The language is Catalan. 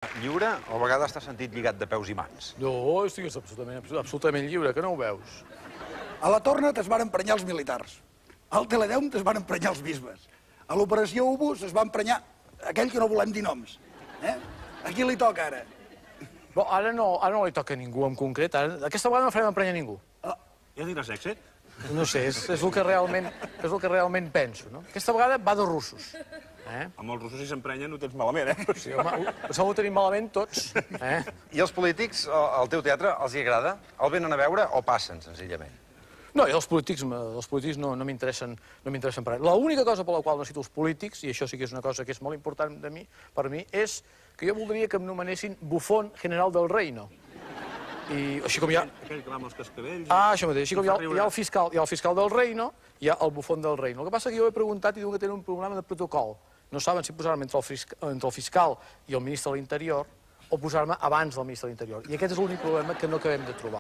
Lliure o a vegades t'has sentit lligat de peus i mans? No, estigues absolutament lliure, que no ho veus. A la Torna es van emprenyar els militars. Al Teledeum es van emprenyar els bisbes. A l'Operació Ubus es va emprenyar aquell que no volem dir noms. A qui li toca ara? Però ara no li toca a ningú en concret. Aquesta vegada no farem emprenyar ningú. Ja tindràs èxit? No sé, és el que realment penso, no? Aquesta vegada va de russos. Amb els russos si s'emprenyen ho tens malament, eh? Sí, home, segur que tenim malament tots. I els polítics, al teu teatre, els hi agrada? El venen a veure o passen, senzillament? No, i els polítics no m'interessen per res. L'única cosa per la qual necessito els polítics, i això sí que és una cosa que és molt important per mi, és que jo voldria que em nomenessin bufón general del reino. I així com hi ha... Aquell que va amb els cascavells... Ah, això mateix. Així com hi ha el fiscal del reino, hi ha el bufón del reino. El que passa és que jo he preguntat i diu que tenen un problema de protocol. No saben si posar-me entre el fiscal i el ministre de l'Interior o posar-me abans del ministre de l'Interior. I aquest és l'únic problema que no acabem de trobar.